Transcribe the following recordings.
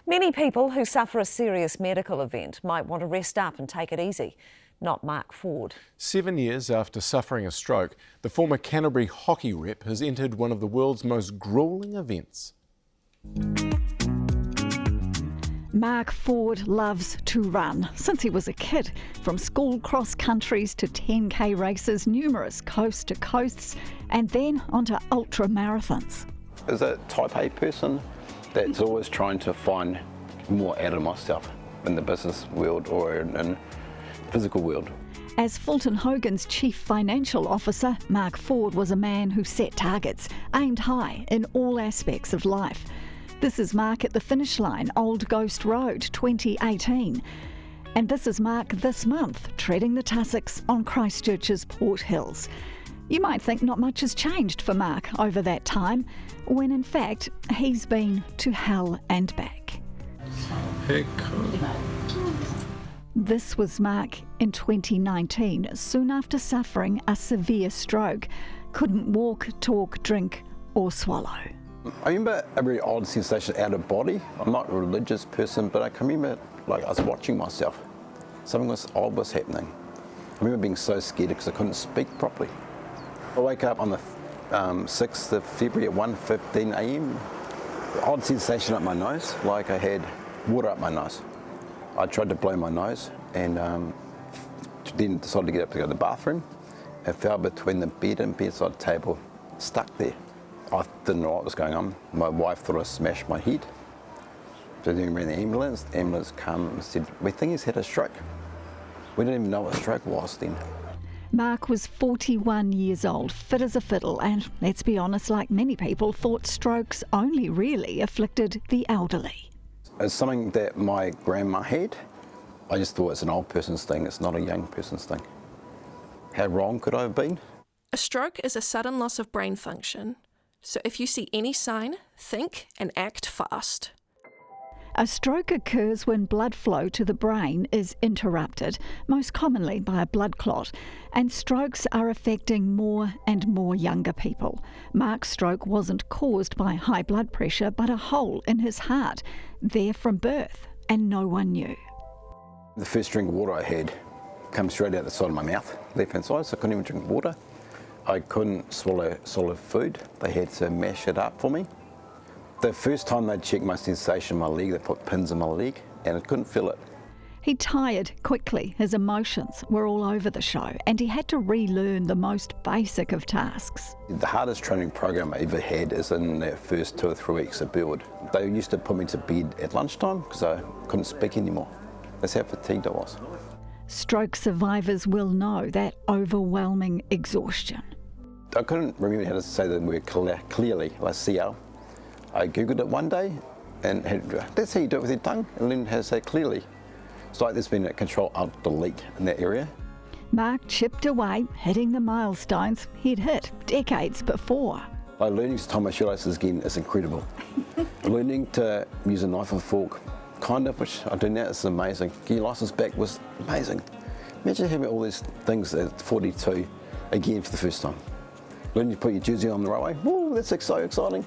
Many people who suffer a serious medical event might want to rest up and take it easy. Not Mark Ford. 7 years after suffering a stroke, the former Canterbury hockey rep has entered one of the world's most gruelling events. Mark Ford loves to run since he was a kid. From school cross countries to 10k races, numerous coast to coasts, and then onto ultra marathons. As a type A person that's always trying to find more out of myself in the business world or in physical world. As Fulton Hogan's chief financial officer, Mark Ford was a man who set targets, aimed high in all aspects of life. This is Mark at the finish line, Old Ghost Road, 2018. And this is Mark this month, treading the tussocks on Christchurch's Port Hills. You might think not much has changed for Mark over that time, when in fact he's been to hell and back. This was Mark in 2019, soon after suffering a severe stroke. Couldn't walk, talk, drink or swallow. I remember a very odd sensation out of body. I'm not a religious person, but I can remember like I was watching myself. Something odd was happening. I remember being so scared because I couldn't speak properly. I woke up on the 6th of February at 1:15 a.m. Odd sensation up my nose, like I had water up my nose. I tried to blow my nose and then decided to get up to go to the bathroom. I fell between the bed and bedside table, stuck there. I didn't know what was going on. My wife thought I smashed my head. So then we ran the ambulance. The ambulance came and said, "We think he's had a stroke." We didn't even know what a stroke was then. Mark was 41 years old, fit as a fiddle, and let's be honest, like many people, thought strokes only really afflicted the elderly. It's something that my grandma had. I just thought it's an old person's thing, it's not a young person's thing. How wrong could I have been? A stroke is a sudden loss of brain function. So if you see any sign, think and act fast. A stroke occurs when blood flow to the brain is interrupted, most commonly by a blood clot, and strokes are affecting more and more younger people. Mark's stroke wasn't caused by high blood pressure, but a hole in his heart, there from birth, and no one knew. The first drink of water I had came straight out the side of my mouth, left-hand side, so I couldn't even drink water. I couldn't swallow solid food. They had to mash it up for me. The first time they checked my sensation in my leg, they put pins in my leg and I couldn't feel it. He tired quickly. His emotions were all over the show and he had to relearn the most basic of tasks. The hardest training program I ever had is in the first 2 or 3 weeks of build. They used to put me to bed at lunchtime because I couldn't speak anymore. That's how fatigued I was. Stroke survivors will know that overwhelming exhaustion. I couldn't remember how to say the word clearly, like CL. I googled it one day and that's how you do it with your tongue, and learned how to say it clearly. It's like there's been a Control-Alt-Delete in that area. Mark chipped away, hitting the milestones he'd hit decades before. Like learning to tie my shoelaces again is incredible. Learning to use a knife and fork, kind of, which I do now, is amazing. Getting your license back was amazing. Imagine having all these things at 42 again for the first time. Learning to put your jersey on the right way, woo, that's so exciting.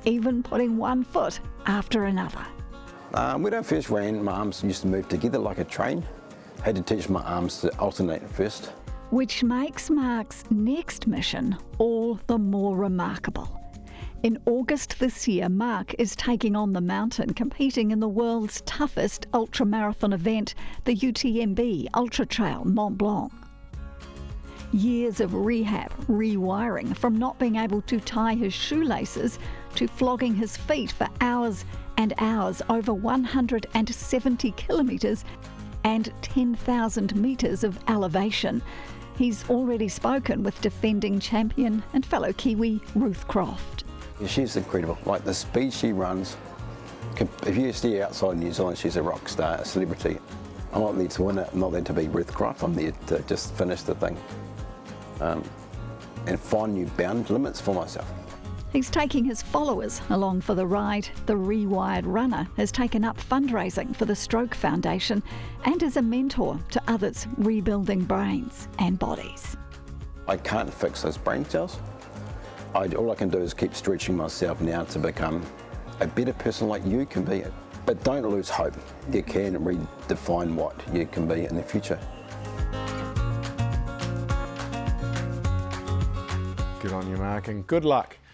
Even putting one foot after another. When I first ran, my arms used to move together like a train. I had to teach my arms to alternate first. Which makes Mark's next mission all the more remarkable. In August this year, Mark is taking on the mountain, competing in the world's toughest ultramarathon event, the UTMB Ultra Trail Mont Blanc. Years of rehab, rewiring, from not being able to tie his shoelaces to flogging his feet for hours and hours over 170 kilometres and 10,000 metres of elevation. He's already spoken with defending champion and fellow Kiwi Ruth Croft. She's incredible. Like the speed she runs, if you see her outside New Zealand, she's a rock star, a celebrity. I'm not there to win it, I'm not there to be Ruth Croft, I'm there to just finish the thing. And find new bound limits for myself. He's taking his followers along for the ride. The Rewired runner has taken up fundraising for the Stroke Foundation and is a mentor to others rebuilding brains and bodies. I can't fix those brain cells. All I can do is keep stretching myself now to become a better person like you can be. But don't lose hope. You can redefine what you can be in the future. Good on you, Mark, and good luck.